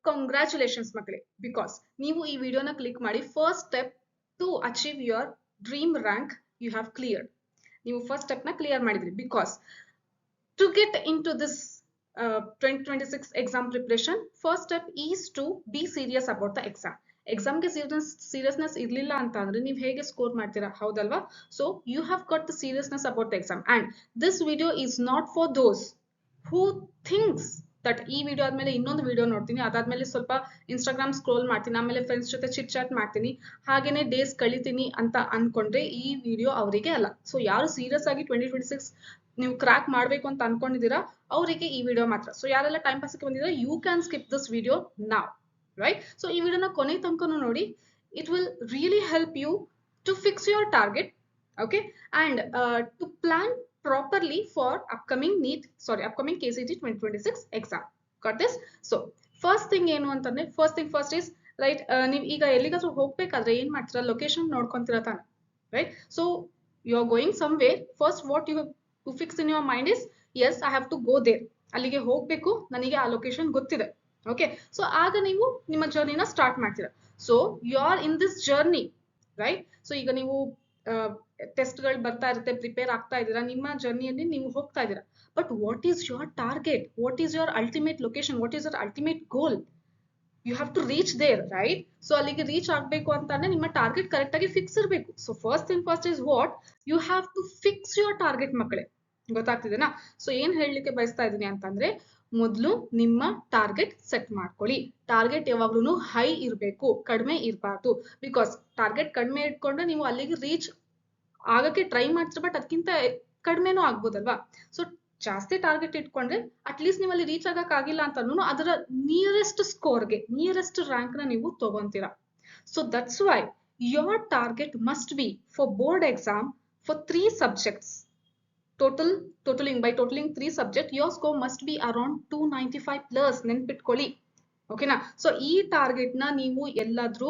Congratulations ಮಕ್ಕಳೇ, because ನೀವು ಈ ವಿಡಿಯೋನ ಕ್ಲಿಕ್ ಮಾಡಿ first step to achieve your dream rank you have cleared. ನೀವು ಫಸ್ಟ್ ಸ್ಟೆಪ್ ನ ಕ್ಲಿಯರ್ ಮಾಡಿದ್ರಿ. Because to get into this 2026 exam preparation, first step is to be serious about the exam. ಎಕ್ಸಾಮ್ಗೆ seriousness ಇರ್ಲಿಲ್ಲ ಅಂತ ಅಂದ್ರೆ ನೀವು ಹೇಗೆ score ಮಾಡ್ತೀರಾ, ಹೌದಲ್ವಾ? So you have got the seriousness about the exam and this video is not for those who thinks that ಈ video ಆದ್ಮೇಲೆ ಇನ್ನೊಂದು ವಿಡಿಯೋ ನೋಡ್ತೀನಿ, ಅದಾದ್ಮೇಲೆ ಸ್ವಲ್ಪ ಇನ್ಸ್ಟಾಗ್ರಾಮ್ ಸ್ಕ್ರೋಲ್ ಮಾಡ್ತೀನಿ, ಆಮೇಲೆ ಫ್ರೆಂಡ್ಸ್ ಜೊತೆ ಚಿಟ್ ಚಾಟ್ ಮಾಡ್ತೀನಿ, ಹಾಗೇನೆ ಡೇಸ್ ಕಳಿತೀನಿ ಅಂತ ಅನ್ಕೊಂಡ್ರೆ ಈ ವಿಡಿಯೋ ಅವರಿಗೆ ಅಲ್ಲ. ಸೊ ಯಾರು ಸೀರಿಯಸ್ ಆಗಿ 2026 ನೀವು ಕ್ರಾಕ್ ಮಾಡ್ಬೇಕು ಅಂತ ಅನ್ಕೊಂಡಿದ್ದೀರಾ ಅವರಿಗೆ ಈ ವಿಡಿಯೋ ಮಾತ್ರ. ಸೊ ಯಾರೆಲ್ಲ ಟೈಮ್ ಪಾಸ್ಗೆ ಬಂದಿದ್ದೀರಾ, you can skip this video now, right? So ಈ ವಿಡಿಯೋನ ಕೊನೆ ತನಕನೂ ನೋಡಿ. It will really help you to fix your target, okay, and to plan properly for upcoming KCET 2026 exam. Got this? So first thing ಏನು ಅಂತಂದ್ರೆ, first is right, ನೀವು ಈಗ ಎಲ್ಲಿಗಾದ್ರೂ ಹೋಗ್ಬೇಕಾದ್ರೆ ಏನ್ ಮಾಡ್ತೀರಾ, ಲೊಕೇಶನ್ ನೋಡ್ಕೊಂತೀರಾ ತಾನೆ, right? So you are going somewhere, first what you have to fix in your mind is, as I have to go there, ಅಲ್ಲಿಗೆ ಹೋಗ್ಬೇಕು, ನನಗೆ ಆ ಲೊಕೇಶನ್ ಗೊತ್ತಿದೆ, ಓಕೆ? ಸೊ ಆಗ ನೀವು ನಿಮ್ಮ ಜರ್ನಿನ ಸ್ಟಾರ್ಟ್ ಮಾಡ್ತೀರಾ. So you are in this journey, right? So ಈಗ ನೀವು ಟೆಸ್ಟ್ಗಳು ಬರ್ತಾ ಇರುತ್ತೆ, ಪ್ರಿಪೇರ್ ಆಗ್ತಾ ಇದ್ದೀರಾ, ನಿಮ್ಮ ಜರ್ನಿಯಲ್ಲಿ ನೀವು ಹೋಗ್ತಾ ಇದ್ದೀರಾ. But what is your target, what is your ultimate location, what is your ultimate goal? You have to reach there, right? So ಅಲ್ಲಿಗೆ ರೀಚ್ ಆಗ್ಬೇಕು ಅಂತಂದ್ರೆ ನಿಮ್ಮ ಟಾರ್ಗೆಟ್ ಕರೆಕ್ಟ್ ಆಗಿ ಫಿಕ್ಸ್ ಇರಬೇಕು. So first thing first is what you have to fix your target ಮಕ್ಕಳೇ. ಗೊತ್ತಾಗ್ತಿದೆನಾ? So ಏನ್ ಹೇಳಲಿಕ್ಕೆ ಬಯಸ್ತಾ ಇದ್ದೀನಿ ಅಂತಂದ್ರೆ, ಮೊದಲು ನಿಮ್ಮ ಟಾರ್ಗೆಟ್ ಸೆಟ್ ಮಾಡ್ಕೊಳ್ಳಿ. ಟಾರ್ಗೆಟ್ ಯಾವಾಗ್ಲೂ ಹೈ ಇರಬೇಕು, ಕಡಿಮೆ ಇರಬಾರ್ದು. ಬಿಕಾಸ್ ಟಾರ್ಗೆಟ್ ಕಡಿಮೆ ಇಟ್ಕೊಂಡ್ರೆ ನೀವು ಅಲ್ಲಿಗೆ ರೀಚ್ ಆಗಕ್ಕೆ ಟ್ರೈ ಮಾಡ್ತೀರ, ಬಟ್ ಅದಕ್ಕಿಂತ ಕಡಿಮೆನೂ ಆಗ್ಬೋದಲ್ವಾ? ಸೊ ಜಾಸ್ತಿ ಟಾರ್ಗೆಟ್ ಇಟ್ಕೊಂಡ್ರೆ ಅಟ್ಲೀಸ್ಟ್ ನೀವು ಅಲ್ಲಿ ರೀಚ್ ಆಗಕ್ ಆಗಿಲ್ಲ ಅಂತನೂ ಅದರ ನಿಯರೆಸ್ಟ್ ಸ್ಕೋರ್ಗೆ, ನಿಯರೆಸ್ಟ್ ರ್ಯಾಂಕ್ ನ ನೀವು ತಗೊಂತೀರಾ. So that's why your target must be for board exam for 3 subjects. Totaling 3 subjects, your score must be around 295 plus. ನೆನ್ಪಿಟ್ಕೊಳ್ಳಿ, ಓಕೆನಾ? ಸೊ ಈ ಟಾರ್ಗೆಟ್ ನ ನೀವು ಎಲ್ಲಾದ್ರೂ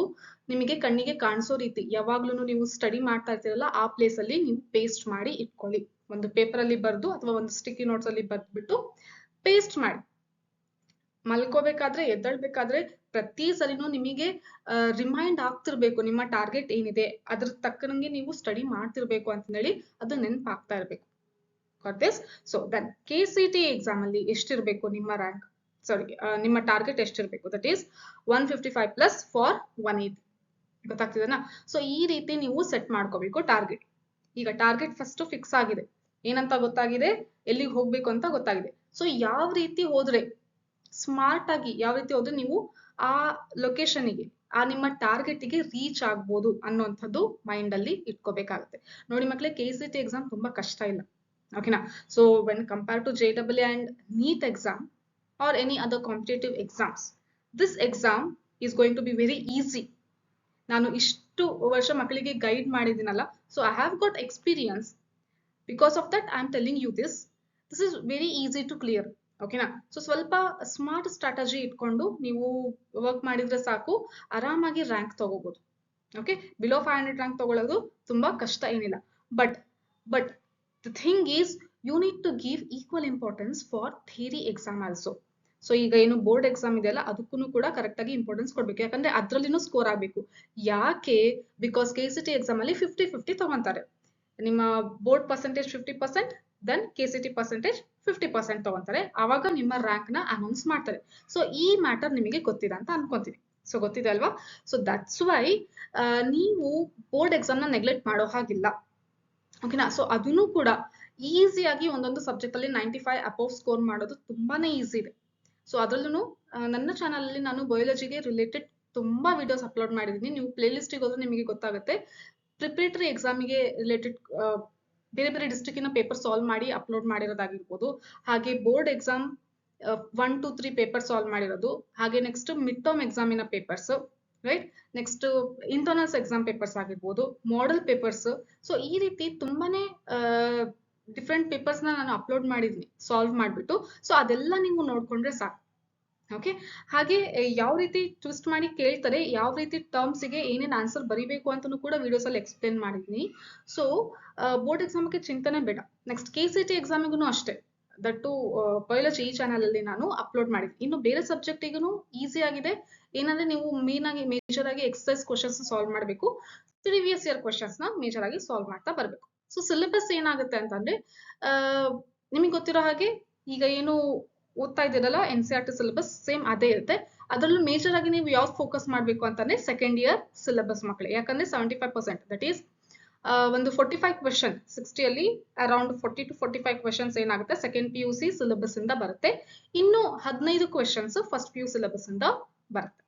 ನಿಮಗೆ ಕಣ್ಣಿಗೆ ಕಾಣಿಸೋ ರೀತಿ ಯಾವಾಗ್ಲೂ ನೀವು ಸ್ಟಡಿ ಮಾಡ್ತಾ ಇರ್ತೀರಲ್ಲ ಆ ಪ್ಲೇಸ್ ಅಲ್ಲಿ ನೀವು ಪೇಸ್ಟ್ ಮಾಡಿ ಇಟ್ಕೊಳ್ಳಿ. ಒಂದು ಪೇಪರ್ ಅಲ್ಲಿ ಬರ್ದು ಅಥವಾ ಒಂದು ಸ್ಟಿಕ್ಕಿ ನೋಟ್ಸ್ ಅಲ್ಲಿ ಬರ್ದ್ಬಿಟ್ಟು ಪೇಸ್ಟ್ ಮಾಡಿ. ಮಲ್ಕೋಬೇಕಾದ್ರೆ, ಎದ್ದಳ್ಬೇಕಾದ್ರೆ ಪ್ರತಿ ಸರಿನೂ ನಿಮಗೆ ರಿಮೈಂಡ್ ಆಗ್ತಿರ್ಬೇಕು ನಿಮ್ಮ ಟಾರ್ಗೆಟ್ ಏನಿದೆ, ಅದ್ರ ತಕ್ಕನಂಗೆ ನೀವು ಸ್ಟಡಿ ಮಾಡ್ತಿರ್ಬೇಕು ಅಂತ ಹೇಳಿ ಅದು ನೆನಪಾಗ್ತಾ ಇರ್ಬೇಕು. Got this? So then KCET exam ಅಲ್ಲಿ ಎಷ್ಟಿರ್ಬೇಕು ನಿಮ್ಮ ರ್ಯಾಂಕ್, ನಿಮ್ಮ ಟಾರ್ಗೆಟ್ ಎಷ್ಟಿರ್ಬೇಕು? That is 155 plus for 180. ಗೊತ್ತಾಗ್ತಿದೆನಾ? ಸೊ ಈ ರೀತಿ ನೀವು ಸೆಟ್ ಮಾಡ್ಕೋಬೇಕು ಟಾರ್ಗೆಟ್. ಈಗ ಟಾರ್ಗೆಟ್ ಫಸ್ಟ್ ಫಿಕ್ಸ್ ಆಗಿದೆ, ಏನಂತ ಗೊತ್ತಾಗಿದೆ, ಎಲ್ಲಿಗೆ ಹೋಗ್ಬೇಕು ಅಂತ ಗೊತ್ತಾಗಿದೆ. ಸೊ ಯಾವ ರೀತಿ ಹೋದ್ರೆ ಸ್ಮಾರ್ಟ್ ಆಗಿ, ಯಾವ ರೀತಿ ಹೋದ್ರೆ ನೀವು ಆ ಲೊಕೇಶನ್ಗೆ, ಆ ನಿಮ್ಮ ಟಾರ್ಗೆಟ್ಗೆ ರೀಚ್ ಆಗ್ಬೋದು ಅನ್ನೋಂಥದ್ದು ಮೈಂಡ್ ಅಲ್ಲಿ ಇಟ್ಕೋಬೇಕಾಗುತ್ತೆ. ನೋಡಿ ಮಕ್ಕಳೇ, KCET ಎಕ್ಸಾಮ್ ತುಂಬಾ ಕಷ್ಟ ಇಲ್ಲ, ಓಕೆನಾ? So when compare to JEE and NEET exam or any other competitive exams, this exam is going to be very easy. ನಾನು ಇಷ್ಟು ವರ್ಷ ಮಕ್ಕಳಿಗೆ ಗೈಡ್ ಮಾಡಿದ್ದೀನಲ್ಲ, so I have got experience. Because of that I am telling you this is very easy to clear, ಓಕೆನಾ? So ಸ್ವಲ್ಪ smart strategy ಇಟ್ಕೊಂಡು ನೀವು work ಮಾಡಿದ್ರೆ ಸಾಕು, ಆರಾಮಾಗಿ ರ್ಯಾಂಕ್ ತಗೋಬಹುದು. ಓಕೆ, ಬಿಲೋ 500 ರ್ಯಾಂಕ್ ತಗೊಳ್ಳೋದು ತುಂಬಾ ಕಷ್ಟ ಏನಿಲ್ಲ. But the thing is you need to give equal importance for theory exam also. So ಈಗ ಏನು ಬೋರ್ಡ್ ಎಕ್ಸಾಮ್ ಇದೆಯಲ್ಲ ಅದಕ್ಕೂ ಕೂಡ ಕರೆಕ್ಟ್ ಆಗಿ ಇಂಪಾರ್ಟೆನ್ಸ್ ಕೊಡ್ಬೇಕು, ಯಾಕಂದ್ರೆ ಅದ್ರಲ್ಲಿನೂ ಸ್ಕೋರ್ ಆಗ್ಬೇಕು. ಯಾಕೆ? ಬಿಕಾಸ್ KCET ಎಕ್ಸಾಮ್ ಅಲ್ಲಿ 50-50 ತಗೊಂತಾರೆ. ನಿಮ್ಮ board percentage 50%, then KCET percentage 50% ತಗೊಂತಾರೆ. ಆವಾಗ ನಿಮ್ಮ ರ್ಯಾಂಕ್ ನ ಅನೌನ್ಸ್ ಮಾಡ್ತಾರೆ. ಸೊ ಈ ಮ್ಯಾಟರ್ ನಿಮಗೆ ಗೊತ್ತಿದೆ ಅಂತ ಅನ್ಕೊಂತೀನಿ. ಸೊ ಗೊತ್ತಿದೆ ಅಲ್ವಾ? ಸೊ ದಟ್ಸ್ ವೈ ನೀವು ಬೋರ್ಡ್ ಎಕ್ಸಾಮ್ ನ ನೆಗ್ಲೆಕ್ಟ್ ಮಾಡೋ ಹಾಗಿಲ್ಲ, ಓಕೆನಾ? ಸೊ ಅದನ್ನು ಕೂಡ ಈಸಿಯಾಗಿ ಒಂದೊಂದು ಸಬ್ಜೆಕ್ಟ್ ಅಲ್ಲಿ 95 ಅಬೌವ್ ಸ್ಕೋರ್ ಮಾಡೋದು ತುಂಬಾನೇ ಈಸಿ ಇದೆ. ಸೊ ಅದ್ರಲ್ಲೂ ನನ್ನ ಚಾನಲ್ ಅಲ್ಲಿ ನಾನು ಬಯಾಲಜಿಗೆ ರಿಲೇಟೆಡ್ ತುಂಬಾ ವಿಡಿಯೋಸ್ ಅಪ್ಲೋಡ್ ಮಾಡಿದ್ದೀನಿ. ನೀವು ಪ್ಲೇ ಲಿಸ್ಟಿಗೆ ಹೋದ್ರೆ ನಿಮಗೆ ಗೊತ್ತಾಗುತ್ತೆ. ಪ್ರಿಪರೇಟರಿ ಎಕ್ಸಾಮಿಗೆ ರಿಲೇಟೆಡ್ ಬೇರೆ ಬೇರೆ ಡಿಸ್ಟ್ರಿಕ್ಟಿನ ಪೇಪರ್ ಸಾಲ್ವ್ ಮಾಡಿ ಅಪ್ಲೋಡ್ ಮಾಡಿರೋದಾಗಿರ್ಬೋದು, ಹಾಗೆ ಬೋರ್ಡ್ ಎಕ್ಸಾಮ್ 1, 2, 3 ಪೇಪರ್ ಸಾಲ್ವ್ ಮಾಡಿರೋದು, ಹಾಗೆ ನೆಕ್ಸ್ಟ್ ಮಿಡ್ ಟರ್ಮ್ ಎಕ್ಸಾಮಿನ papers, right? Next internals exam papers ಆಗಿರ್ಬೋದು, ಮಾಡೆಲ್ ಪೇಪರ್ಸ್. ಸೊ ಈ ರೀತಿ ತುಂಬಾನೇ ಡಿಫ್ರೆಂಟ್ ಪೇಪರ್ಸ್ ನಾನು ಅಪ್ಲೋಡ್ ಮಾಡಿದ್ದೀನಿ ಸಾಲ್ವ್ ಮಾಡಿಬಿಟ್ಟು. ಸೊ ಅದೆಲ್ಲ ನೀವು ನೋಡ್ಕೊಂಡ್ರೆ ಸಾಕು, ಓಕೆ? ಹಾಗೆ ಯಾವ ರೀತಿ ಟ್ವಿಸ್ಟ್ ಮಾಡಿ ಕೇಳ್ತಾರೆ, ಯಾವ ರೀತಿ ಟರ್ಮ್ಸ್ಗೆ ಏನೇನು ಆನ್ಸರ್ ಬರೀಬೇಕು ಅಂತಲೂ ಕೂಡ ವಿಡಿಯೋಸ್ ಅಲ್ಲಿ ಎಕ್ಸ್ಪ್ಲೇನ್ ಮಾಡಿದ್ದೀನಿ. ಸೊ ಬೋರ್ಡ್ ಎಕ್ಸಾಮ್ಗೆ ಚಿಂತನೆ ಬೇಡ. ನೆಕ್ಸ್ಟ್ KCET ಎಕ್ಸಾಮಿಗೂ ಅಷ್ಟೇ, ದಟ್ ಟು ಬಯಾಲಜಿ ಈ ಚಾನಲ್ ಅಲ್ಲಿ ನಾನು ಅಪ್ಲೋಡ್ ಮಾಡಿದ್ದೀನಿ. ಇನ್ನು ಬೇರೆ ಸಬ್ಜೆಕ್ಟಿಗೂ ಈಸಿ ಆಗಿದೆ. ಏನಂದ್ರೆ ನೀವು ಮೇಜರ್ ಆಗಿ ಎಕ್ಸರ್ಸೈಸ್ ಕ್ವಶನ್ಸ್ ಸಾಲ್ವ್ ಮಾಡಬೇಕು, ಪ್ರಿವಿಯಸ್ ಇಯರ್ ಕ್ವಶನ್ಸ್ ನ ಮೇಜರ್ ಆಗಿ ಸಾಲ್ವ್ ಮಾಡ್ತಾ ಬರಬೇಕು. ಸೊ ಸಿಲೆಬಸ್ ಏನಾಗುತ್ತೆ ಅಂತಂದ್ರೆ ನಿಮಗೆ ಗೊತ್ತಿರೋ ಹಾಗೆ ಈಗ ಏನು ಓದ್ತಾ ಇದ್ದೀರಲ್ಲ NCERT ಸಿಲೆಬಸ್ ಸೇಮ್ ಅದೇ ಇರುತ್ತೆ. ಅದರಲ್ಲೂ ಮೇಜರ್ ಆಗಿ ನೀವು ಯಾವ್ದು ಫೋಕಸ್ ಮಾಡಬೇಕು ಅಂತಂದ್ರೆ ಸೆಕೆಂಡ್ ಇಯರ್ ಸಿಲೆಬಸ್ ಮಕ್ಕಳೇ. ಯಾಕಂದ್ರೆ 75% ದಟ್ ಈಸ್ ಒಂದು 45 ಕ್ವೆಶನ್ 60 ಅಲ್ಲಿ ಅರೌಂಡ್ 40 to 45 ಕ್ವೆಶನ್ಸ್ ಏನಾಗುತ್ತೆ ಸೆಕೆಂಡ್ PUC ಸಿಲೆಬಸ್ ಇಂದ ಬರುತ್ತೆ. ಇನ್ನು 15 ಕ್ವೆಶನ್ಸ್ ಫಸ್ಟ್ PU ಸಿಲೆಬಸ್ ಇಂದ ಬರುತ್ತೆ.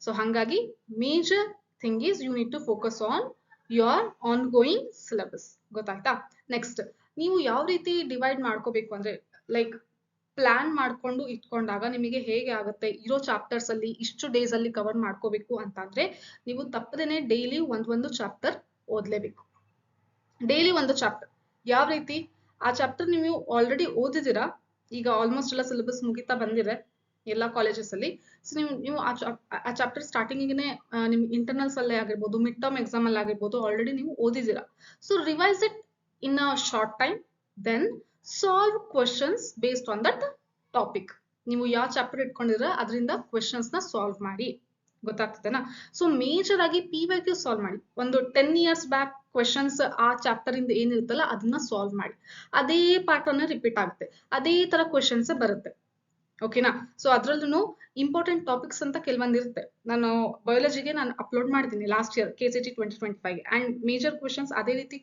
ಸೊ ಹಾಗಾಗಿ major thing is you need to focus on your ongoing syllabus. ಗೊತ್ತಾಯ್ತಾ? ನೆಕ್ಸ್ಟ್ ನೀವು ಯಾವ ರೀತಿ ಡಿವೈಡ್ ಮಾಡ್ಕೋಬೇಕು ಅಂದ್ರೆ ಲೈಕ್ ಪ್ಲಾನ್ ಮಾಡ್ಕೊಂಡು ಇಟ್ಕೊಂಡಾಗ ನಿಮಗೆ ಹೇಗೆ ಆಗುತ್ತೆ ಇರೋ ಚಾಪ್ಟರ್ಸ್ ಅಲ್ಲಿ ಇಷ್ಟು ಡೇಸ್ ಅಲ್ಲಿ ಕವರ್ ಮಾಡ್ಕೋಬೇಕು ಅಂತಂದ್ರೆ ನೀವು ತಪ್ಪದೇನೆ ಡೈಲಿ ಒಂದು ಚಾಪ್ಟರ್ ಓದ್ಲೇಬೇಕು. ಡೈಲಿ ಒಂದು ಚಾಪ್ಟರ್. ಯಾವ ರೀತಿ? ಆ ಚಾಪ್ಟರ್ ನೀವು ಆಲ್ರೆಡಿ ಓದಿದ್ದೀರಾ, ಈಗ ಆಲ್ಮೋಸ್ಟ್ ಎಲ್ಲ ಸಿಲೆಬಸ್ ಮುಗಿತಾ ಬಂದಿದೆ ಎಲ್ಲ ಕಾಲೇಜಸ್ ಅಲ್ಲಿ. ಸೊ ನೀವು ಆ ಚಾಪ್ಟರ್ ಸ್ಟಾರ್ಟಿಂಗಿಗೆ ನಿಮ್ ಇಂಟರ್ನಲ್ಸ್ ಅಲ್ಲೇ ಆಗಿರ್ಬೋದು, ಮಿಡ್ ಟರ್ಮ್ ಎಕ್ಸಾಮ್ ಅಲ್ಲಿ ಆಗಿರ್ಬೋದು ಆಲ್ರೆಡಿ ನೀವು ಓದಿದ್ದೀರಾ. So revise it in a short time, then solve questions based on that topic. ನೀವು ಯಾವ ಚಾಪ್ಟರ್ ಇಟ್ಕೊಂಡಿದ್ರ ಅದರಿಂದ ಕ್ವೆಶನ್ಸ್ ನ ಸಾಲ್ವ್ ಮಾಡಿ. ಗೊತ್ತಾಗ್ತದೆನಾ? ಸೊ ಮೇಜರ್ ಆಗಿ PYQ ಸಾಲ್ವ್ ಮಾಡಿ. ಒಂದು 10 years ಬ್ಯಾಕ್ ಕ್ವೆಶನ್ಸ್ ಆ ಚಾಪ್ಟರ್ ಇಂದ ಏನಿರುತ್ತಲ್ಲ ಅದನ್ನ ಸಾಲ್ವ್ ಮಾಡಿ. ಅದೇ ಪ್ಯಾಟರ್ನ್ ರಿಪೀಟ್ ಆಗುತ್ತೆ, ಅದೇ ತರ ಕ್ವೆಶನ್ಸ್ ಬರುತ್ತೆ. ಓಕೆನಾ? ಸೊ ಅದ್ರಲ್ಲೂ ಇಂಪಾರ್ಟೆಂಟ್ ಟಾಪಿಕ್ಸ್ ಅಂತ ಕೆಲವೊಂದಿರುತ್ತೆ. ನಾನು ಬಯಾಲಜಿಗೆ ನಾನು ಅಪ್ಲೋಡ್ ಮಾಡಿದ್ದೀನಿ last year KCET 2025 and major questions ಅದೇ ರೀತಿ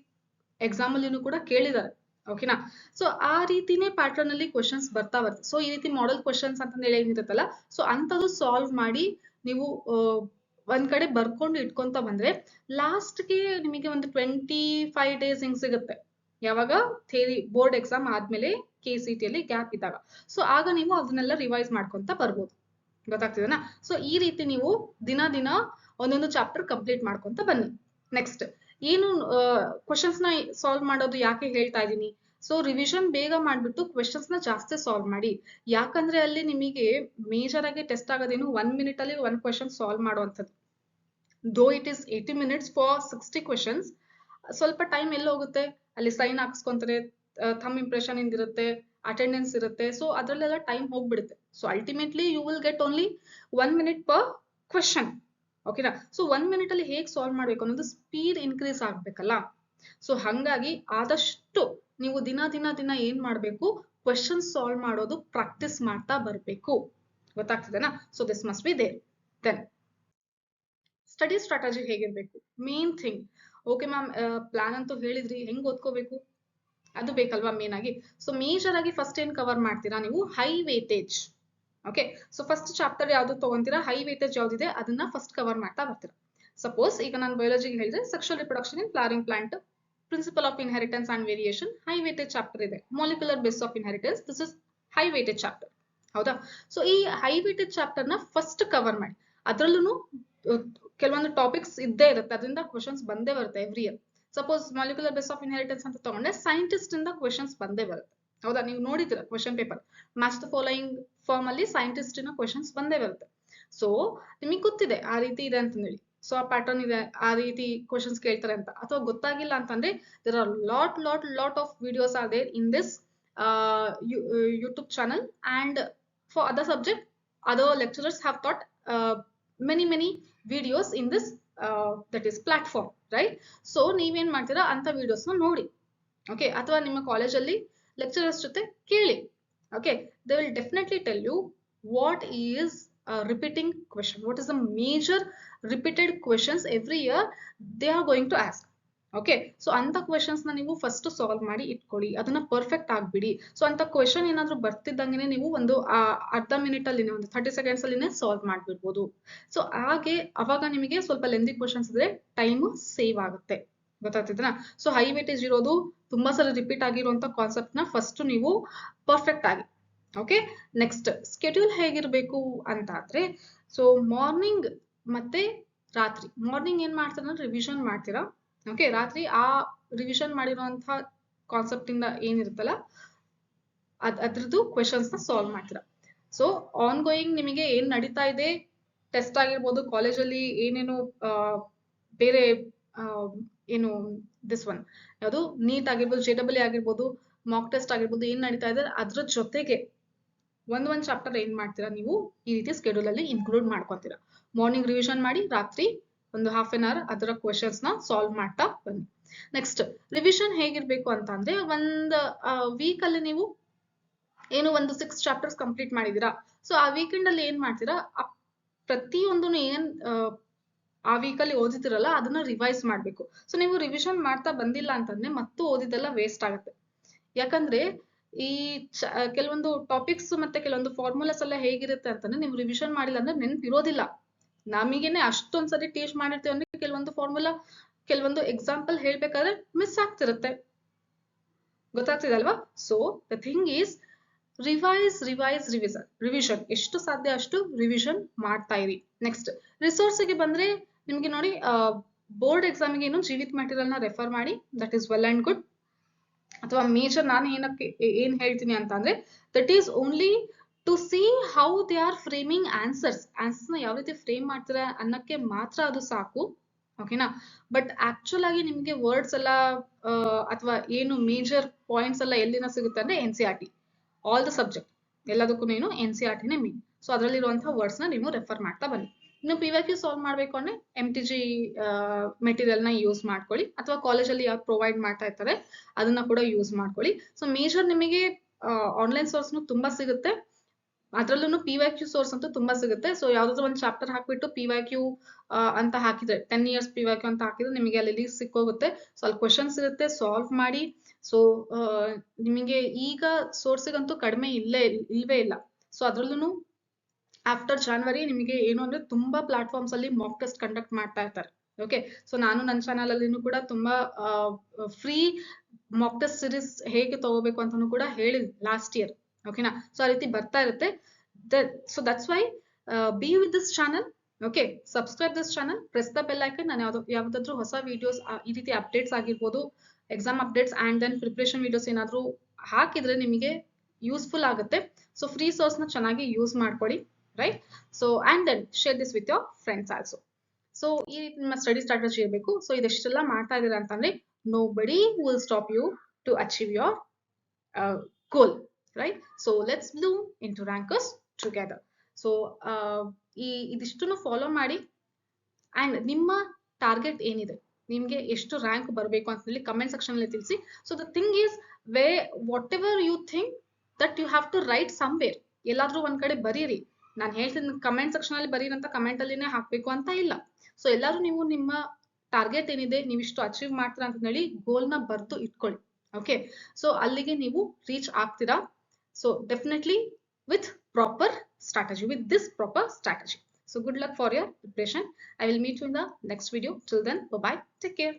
ಎಕ್ಸಾಮ್ ಅಲ್ಲಿನೂ ಕೂಡ ಕೇಳಿದ್ದಾರೆ. ಓಕೆನಾ? ಸೊ ಆ ರೀತಿನೇ ಪ್ಯಾಟರ್ನ್ ಅಲ್ಲಿ ಕ್ವೆಶನ್ಸ್ ಬರ್ತಾ ಬರುತ್ತೆ. ಸೊ ಈ ರೀತಿ ಮಾಡೆಲ್ ಕ್ವೆಶನ್ಸ್ ಅಂತ ಏನಿರುತ್ತಲ್ಲ, ಸೊ ಅಂತದ್ದು ಸಾಲ್ವ್ ಮಾಡಿ ನೀವು ಒಂದ್ ಕಡೆ ಬರ್ಕೊಂಡು ಇಟ್ಕೊಂತ ಬಂದ್ರೆ ಲಾಸ್ಟ್ಗೆ ನಿಮಗೆ ಒಂದು 25 days ಹಿಂಗ್ ಸಿಗುತ್ತೆ. ಯಾವಾಗ? ಥಿಯರಿ ಬೋರ್ಡ್ ಎಕ್ಸಾಮ್ ಆದ್ಮೇಲೆ KCET ಅಲ್ಲಿ ಗ್ಯಾಪ್ ಇದ್ದಾಗ. ಸೊ ಆಗ ನೀವು ಅದನ್ನೆಲ್ಲ ರಿವೈಸ್ ಮಾಡ್ಕೊಂತ ಬರ್ಬೋದು. ಗೊತ್ತಾಗ್ತಿದೆನಾ? ಸೊ ಈ ರೀತಿ ನೀವು ದಿನ ಒಂದೊಂದು ಚಾಪ್ಟರ್ ಕಂಪ್ಲೀಟ್ ಮಾಡ್ಕೊಂತ ಬನ್ನಿ. ನೆಕ್ಸ್ಟ್ ಏನು ಕ್ವಶನ್ಸ್ ನ ಸಾಲ್ವ್ ಮಾಡೋದು ಯಾಕೆ ಹೇಳ್ತಾ ಇದ್ದೀನಿ? ಸೊ ರಿವಿಷನ್ ಬೇಗ ಮಾಡ್ಬಿಟ್ಟು ಕ್ವೆಶನ್ಸ್ ನ ಜಾಸ್ತಿ ಸಾಲ್ವ್ ಮಾಡಿ. ಯಾಕಂದ್ರೆ ಅಲ್ಲಿ ನಿಮಗೆ ಮೇಜರ್ ಆಗಿ ಟೆಸ್ಟ್ ಆಗೋದೇನು 1 minute ಅಲ್ಲಿ 1 ಕ್ವೆಶನ್ ಸಾಲ್ವ್ ಮಾಡುವಂಥದ್ದು. Though it is 80 minutes for 60 questions. ಸ್ವಲ್ಪ ಟೈಮ್ ಎಲ್ಲ ಹೋಗುತ್ತೆ, ಅಲ್ಲಿ ಸೈನ್ ಹಾಕ್ಸ್ಕೊಂತಾರೆ, ಥಂಬ್ ಇಂಪ್ರೆಷನ್ ಇಂದಿರುತ್ತೆ, ಅಟೆಂಡೆನ್ಸ್ ಇರುತ್ತೆ. ಸೊ ಅದ್ರಲ್ಲೆಲ್ಲ ಟೈಮ್ ಹೋಗ್ಬಿಡುತ್ತೆ. So ultimately you will get only 1 minute per question. ಓಕೆನಾ? ಸೊ 1 minute ಅಲ್ಲಿ ಹೇಗೆ ಸಾಲ್ವ್ ಮಾಡ್ಬೇಕು ಅನ್ನೋದು ಸ್ಪೀಡ್ ಇನ್ಕ್ರೀಸ್ ಆಗ್ಬೇಕಲ್ಲ. ಸೊ ಹಂಗಾಗಿ ಆದಷ್ಟು ನೀವು ದಿನ ಏನ್ ಮಾಡ್ಬೇಕು, ಕ್ವೆಶನ್ ಸಾಲ್ವ್ ಮಾಡೋದು ಪ್ರಾಕ್ಟೀಸ್ ಮಾಡ್ತಾ ಬರ್ಬೇಕು. ಗೊತ್ತಾಗ್ತದೆನಾ? So this must be there. Then study strategy ಹೇಗಿರ್ಬೇಕು? Main thing. Okay ma'am, plan ಅಂತೂ ಹೇಳಿದ್ರಿ, ಹೆಂಗ್ ಓದ್ಕೋಬೇಕು ಅದು ಬೇಕಲ್ವಾ ಮೇನ್ ಆಗಿ. ಸೊ ಮೇಜರ್ ಆಗಿ ಫಸ್ಟ್ ಏನ್ ಕವರ್ ಮಾಡ್ತೀರಾ ನೀವು? High weightage. Okay, so first chapter ಯಾವ್ದು ತಗೊಂತೀರಾ, ಹೈ ವೇಟೇಜ್ ಯಾವ್ದಿದೆ ಅದನ್ನ ಫಸ್ಟ್ ಕವರ್ ಮಾಡ್ತಾ ಬರ್ತೀರಾ. ಸಪೋಸ್ ಈಗ ನಾನು ಬಯಾಲಜಿಗೆ ಹೇಳಿದ್ರೆ sexual reproduction in flowering plant, principle of inheritance and variation, high weightage chapter ಇದೆ. Molecular base of inheritance, this is high weightage chapter. ಹೌದಾ? ಸೊ ಈ ಹೈ ವೇಟೇಜ್ ಚಾಪ್ಟರ್ ನ ಫಸ್ಟ್ ಕವರ್ ಮಾಡಿ. ಅದ್ರಲ್ಲೂ ಕೆಲವೊಂದು ಟಾಪಿಕ್ಸ್ ಇದ್ದೇ ಇರುತ್ತೆ, ಅದರಿಂದ ಕ್ವಶನ್ಸ್ ಬಂದೇ ಬರುತ್ತೆ every year. Suppose molecular base of inheritance ಅಂತ ತಗೊಂಡ್ರೆ ಸೈಂಟಿಸ್ಟ್ ಇಂದ ಕ್ವಶನ್ಸ್ ಬಂದೇ ಬರುತ್ತೆ. ಹೌದಾ? ನೀವು ನೋಡಿದ್ದೀರಾ question paper, match the following form ಅಲ್ಲಿ ಸೈಂಟಿಸ್ಟ್ ನ ಕ್ವಶನ್ಸ್ ಬಂದೇ ಬರುತ್ತೆ. ಸೊ ನಿಮಗೆ ಗೊತ್ತಿದೆ ಆ ರೀತಿ ಇದೆ ಅಂತ ಹೇಳಿ, ಸೊ ಆ ಪ್ಯಾಟರ್ನ್ ಇದೆ, ಆ ರೀತಿ ಕ್ವಶನ್ಸ್ ಕೇಳ್ತಾರೆ ಅಂತ. ಅಥವಾ ಗೊತ್ತಾಗಿಲ್ಲ ಅಂತಂದ್ರೆ there are lot of videos are there in this YouTube channel, and for other subject other lecturers have taught many videos in this that is platform, right? So ನೀವೇನ್ ಮಾಡ್ತೀರಾ ಅಂತ ವಿಡಿಯೋಸ್ ನ ನೋಡಿ. ಓಕೆ, ಅಥವಾ ನಿಮ್ಮ ಕಾಲೇಜಲ್ಲಿ ಲೆಕ್ಚರರ್ಸ್ ಜೊತೆ ಕೇಳಿ. Okay, they will definitely tell you what is a repeating question, what is the major repeated questions every year they are going to ask. Okay, so ಅಂತ ಕ್ವೆಶನ್ಸ್ ನ ನೀವು ಫಸ್ಟ್ ಸಾಲ್ವ್ ಮಾಡಿ ಇಟ್ಕೊಳ್ಳಿ, ಅದನ್ನ ಪರ್ಫೆಕ್ಟ್ ಆಗ್ಬಿಡಿ. ಸೊ ಅಂತ question ಏನಾದ್ರು ಬರ್ತಿದ್ದಂಗೆ ನೀವು ಒಂದು ಅರ್ಧ ಮಿನಿಟ್ ಅಲ್ಲಿ, ಒಂದು 30 seconds ಅಲ್ಲಿನೇ ಸಾಲ್ವ್ ಮಾಡ್ಬಿಡ್ಬೋದು. ಸೊ ಹಾಗೆ ಅವಾಗ ನಿಮಗೆ ಸ್ವಲ್ಪ ಲೆಂದಿ ಕ್ವೆಶನ್ಸ್ ಇದ್ರೆ ಟೈಮ್ ಸೇವ್ ಆಗುತ್ತೆ. ಗೊತ್ತಾಗ್ತಿದ್ರಾ? ಸೊ ಹೈ ವೇಟೇಜ್ ಇರೋದು, ತುಂಬಾ ಸಲ ರಿಪೀಟ್ ಆಗಿರುವಂತ ಕಾನ್ಸೆಪ್ಟ್ ನ ಫಸ್ಟ್ ನೀವು ಪರ್ಫೆಕ್ಟ್ ಆಗಿ. ಓಕೆ, ನೆಕ್ಸ್ಟ್ ಸ್ಕೆಡ್ಯೂಲ್ ಹೇಗಿರ್ಬೇಕು ಅಂತ ಆದ್ರೆ, ಸೊ ಮಾರ್ನಿಂಗ್ ಮತ್ತೆ ರಾತ್ರಿ. ಮಾರ್ನಿಂಗ್ ಏನ್ ಮಾಡ್ತೀರಾ, ರಿವಿಷನ್ ಮಾಡ್ತೀರಾ. ಓಕೆ, ರಾತ್ರಿ ಆ ರಿವಿಷನ್ ಮಾಡಿರುವಂತಹ ಕಾನ್ಸೆಪ್ಟ್ ಇಂದ ಏನಿರುತ್ತಲ್ಲ ಅದ್ರದ್ದು ಕ್ವೆಶನ್ಸ್ ನ ಸಾಲ್ವ್ ಮಾಡ್ತೀರಾ. ಸೊ ಆನ್ ಗೋಯಿಂಗ್ ನಿಮಗೆ ಏನ್ ನಡೀತಾ ಇದೆ, ಟೆಸ್ಟ್ ಆಗಿರ್ಬೋದು, ಕಾಲೇಜಲ್ಲಿ ಏನೇನು ಬೇರೆ ಏನು ದಿಸ್ ಒನ್ ಯಾವುದು ನೀಟ್ ಆಗಿರ್ಬೋದು, JEE ಆಗಿರ್ಬೋದು, ಮಾಕ್ ಟೆಸ್ಟ್ ಆಗಿರ್ಬೋದು ಏನ್ ನಡೀತಾ ಇದೆ ಅದ್ರ ಜೊತೆಗೆ ಒಂದ್ ಚಾಪ್ಟರ್ ಏನ್ ಮಾಡ್ತೀರಾ ನೀವು ಈ ರೀತಿ ಸ್ಕೆಡ್ಯೂಲ್ ಅಲ್ಲಿ ಇನ್ಕ್ಲೂಡ್ ಮಾಡ್ಕೊತೀರಾ. ಮಾರ್ನಿಂಗ್ ರಿವಿಷನ್ ಮಾಡಿ, ರಾತ್ರಿ ಒಂದು ಹಾಫ್ ಅನ್ ಅವರ್ ಅದರ ಕ್ವೆಶನ್ಸ್ ನ ಸಾಲ್ವ್ ಮಾಡ್ತಾ ಬನ್ನಿ. ನೆಕ್ಸ್ಟ್ ರಿವಿಷನ್ ಹೇಗಿರ್ಬೇಕು ಅಂತ ಅಂದ್ರೆ ಒಂದ್ ವೀಕ್ ಅಲ್ಲಿ ನೀವು ಏನು ಒಂದು 6 ಚಾಪ್ಟರ್ಸ್ ಕಂಪ್ಲೀಟ್ ಮಾಡಿದೀರಾ, ಸೊ ಆ ವೀಕೆಂಡ್ ಅಲ್ಲಿ ಏನ್ ಮಾಡ್ತೀರಾ, ಪ್ರತಿಯೊಂದು ಏನ್ ಆ ವೀಕ್ ಅಲ್ಲಿ ಓದಿದಿರಲ್ಲ ಅದನ್ನ ರಿವೈಸ್ ಮಾಡ್ಬೇಕು. ಸೊ ನೀವು ರಿವಿಷನ್ ಮಾಡ್ತಾ ಬಂದಿಲ್ಲ ಅಂತಂದ್ರೆ ಮತ್ತು ಓದಿದೆಲ್ಲ ವೇಸ್ಟ್ ಆಗುತ್ತೆ. ಯಾಕಂದ್ರೆ ಈ ಕೆಲವೊಂದು ಟಾಪಿಕ್ಸ್ ಮತ್ತೆ ಕೆಲವೊಂದು ಫಾರ್ಮುಲಾಸ್ ಎಲ್ಲ ಹೇಗಿರುತ್ತೆ ಅಂತಂದ್ರೆ ನೀವು ರಿವಿಷನ್ ಮಾಡಿಲ್ಲ ಅಂದ್ರೆ ನೆನಪಿರೋದಿಲ್ಲ. ನಮಗೇನೆ ಅಷ್ಟೊಂದ್ಸರಿ ಟೀಚ್ ಮಾಡಿರ್ತೀವಿ ಅಂದ್ರೆ ಕೆಲವೊಂದು ಫಾರ್ಮುಲಾ ಕೆಲವೊಂದು ಎಕ್ಸಾಂಪಲ್ ಹೇಳ್ಬೇಕಾದ್ರೆ ಮಿಸ್ ಆಗ್ತಿರುತ್ತೆ, ಗೊತ್ತಾಗ್ತಿದೆ ಅಲ್ವಾ? So the thing is revision ಎಷ್ಟು ಸಾಧ್ಯ ಅಷ್ಟು ರಿವಿಷನ್ ಮಾಡ್ತಾ ಇರಿ. ನೆಕ್ಸ್ಟ್ ರಿಸೋರ್ಸ್ ಗೆ ಬಂದ್ರೆ ನಿಮ್ಗೆ ನೋಡಿ ಬೋರ್ಡ್ ಎಕ್ಸಾಮಿಗೆ ಏನು ಜೀವಿತ್ ಮೆಟೀರಿಯಲ್ ನ ರೆಫರ್ ಮಾಡಿ, that is well and good. ಅಥವಾ ಮೇಜರ್ ನಾನು ಏನಕ್ಕೆ ಏನ್ ಹೇಳ್ತೀನಿ ಅಂತ ಅಂದ್ರೆ that is only to see how they are framing answers ನ ಯಾವ ರೀತಿ ಫ್ರೇಮ್ ಮಾಡ್ತಾರೆ ಅನ್ನಕ್ಕೆ ಮಾತ್ರ ಅದು ಸಾಕು, ಓಕೆನಾ? ಬಟ್ ಆಕ್ಚುಲ್ ಆಗಿ ನಿಮ್ಗೆ ವರ್ಡ್ಸ್ ಎಲ್ಲ ಅಥವಾ ಏನು ಮೇಜರ್ ಪಾಯಿಂಟ್ಸ್ ಎಲ್ಲ ಎಲ್ಲಿನ ಸಿಗುತ್ತೆ ಅಂದ್ರೆ NCERT ಆಲ್ ದ ಸಬ್ಜೆಕ್ಟ್ ಎಲ್ಲದಕ್ಕೂ ಏನು NCERT ನೇ ಮೇನ್. ಸೊ ಅದರಲ್ಲಿರುವಂತಹ ವರ್ಡ್ಸ್ ನ ನೀವು ರೆಫರ್ ಮಾಡ್ತಾ ಬನ್ನಿ. ಇನ್ನು PYQ ಸಾಲ್ವ್ ಮಾಡ್ಬೇಕು ಅಂದ್ರೆ MTG ಮೆಟೀರಿಯಲ್ ನ ಯೂಸ್ ಮಾಡ್ಕೊಳ್ಳಿ, ಅಥವಾ ಕಾಲೇಜಲ್ಲಿ ಯಾವ್ದು ಪ್ರೊವೈಡ್ ಮಾಡ್ತಾ ಇರ್ತಾರೆ ಅದನ್ನ ಕೂಡ ಯೂಸ್ ಮಾಡ್ಕೊಳ್ಳಿ. ಸೊ ಮೇಜರ್ ನಿಮಗೆ ಆನ್ಲೈನ್ ಸೋರ್ಸ್ ತುಂಬಾ ಸಿಗುತ್ತೆ, ಅದ್ರಲ್ಲೂ PYQ ಸೋರ್ಸ್ ಅಂತೂ ತುಂಬಾ ಸಿಗುತ್ತೆ. ಸೊ ಯಾವ್ದಾದ್ರು ಒಂದು ಚಾಪ್ಟರ್ ಹಾಕ್ಬಿಟ್ಟು PYQ ಅಂತ ಹಾಕಿದ್ರೆ 10 years PYQ ಅಂತ ಹಾಕಿದ್ರೆ ನಿಮಗೆ ಅಲ್ಲಿ ಸಿಕ್ಕೋಗುತ್ತೆ. ಸೊ ಅಲ್ಲಿ ಕ್ವಶನ್ಸ್ ಇರುತ್ತೆ, ಸಾಲ್ವ್ ಮಾಡಿ. ಸೊ ನಿಮಗೆ ಈಗ ಸೋರ್ಸಿಗಂತೂ ಕಡಿಮೆ ಇಲ್ವೇ ಇಲ್ಲ. ಸೊ ಅದ್ರಲ್ಲೂ ಆಫ್ಟರ್ ಜಾನ್ವರಿ ನಿಮಗೆ ಏನು ಅಂದ್ರೆ ತುಂಬಾ ಪ್ಲಾಟ್ಫಾರ್ಮ್ಸ್ ಅಲ್ಲಿ ಮಾಕ್ ಟೆಸ್ಟ್ ಕಂಡಕ್ಟ್ ಮಾಡ್ತಾ ಇರ್ತಾರೆ. ಓಕೆ, ಸೊ ನಾನು ನನ್ನ ಚಾನಲ್ ಅಲ್ಲಿನೂ ಕೂಡ ತುಂಬಾ ಫ್ರೀ ಮಾಕ್ ಟೆಸ್ಟ್ ಸಿರೀಸ್ ಹೇಗೆ ತಗೋಬೇಕು ಅಂತಾನು ಕೂಡ ಹೇಳಿದ್ ಲಾಸ್ಟ್ ಇಯರ್, ಓಕೆನಾ? ಸೊ ಆ ರೀತಿ ಬರ್ತಾ ಇರುತ್ತೆ. So that's why be with this channel, okay? Subscribe this channel, press the bell icon. ನಾನು ಯಾವ್ದಾದ್ರು ಹೊಸ ವಿಡಿಯೋಸ್ ಈ ರೀತಿ ಅಪ್ಡೇಟ್ಸ್ ಆಗಿರ್ಬೋದು, exam updates and then preparation videos ಏನಾದ್ರು ಹಾಕಿದ್ರೆ ನಿಮಗೆ ಯೂಸ್ಫುಲ್ ಆಗುತ್ತೆ. ಸೊ ಫ್ರೀ ಸೋರ್ಸ್ ನ ಚೆನ್ನಾಗಿ ಯೂಸ್ ಮಾಡ್ಕೊಳ್ಳಿ, right? So and then share this with your friends also. So ಈ ರೀತಿ ನಿಮ್ಮ ಸ್ಟಡಿ ಸ್ಟ್ರಾಟಜಿ ಇರಬೇಕು. ಸೊ ಇದೆಷ್ಟೆಲ್ಲ ಮಾಡ್ತಾ ಇದ್ದೀರಾ ಅಂತಂದ್ರೆ nobody will stop you to achieve your goal, right? So let's bloom into rankers together. So ಇದಿಷ್ಟನ್ನು ಫಾಲೋ ಮಾಡಿ ಅಂಡ್ ನಿಮ್ಮ ಟಾರ್ಗೆಟ್ ಏನಿದೆ, ನಿಮ್ಗೆ ಎಷ್ಟು ರ್ಯಾಂಕ್ ಬರಬೇಕು ಅಂತ ಹೇಳಿ ಕಮೆಂಟ್ ಸೆಕ್ಷನ್ ಅಲ್ಲಿ ತಿಳಿಸಿ. So the thing is whatever you think that you have to write somewhere, ಎಲ್ಲಾದ್ರೂ ಒಂದ್ ಕಡೆ ಬರೀರಿ. ನಾನು ಹೇಳ್ತೀನಿ ಕಮೆಂಟ್ ಸೆಕ್ಷನ್ ಅಲ್ಲಿ ಬರೀರಿ ಅಂತ ಕಮೆಂಟ್ ಅಲ್ಲಿನೇ ಹಾಕ್ಬೇಕು ಅಂತ ಇಲ್ಲ. ಸೊ ಎಲ್ಲಾದ್ರೂ ನೀವು ನಿಮ್ಮ ಟಾರ್ಗೆಟ್ ಏನಿದೆ, ನೀವು ಇಷ್ಟು ಅಚೀವ್ ಮಾಡ್ತೀರಾ ಅಂತ ಹೇಳಿ ಗೋಲ್ ನ ಬರ್ದು ಇಟ್ಕೊಳ್ಳಿ, ಓಕೆ? ಸೊ ಅಲ್ಲಿಗೆ ನೀವು ರೀಚ್ ಆಗ್ತೀರಾ. So definitely with proper strategy, with this proper strategy. So good luck for your preparation. I will meet you in the next video. Till then, bye bye, take care.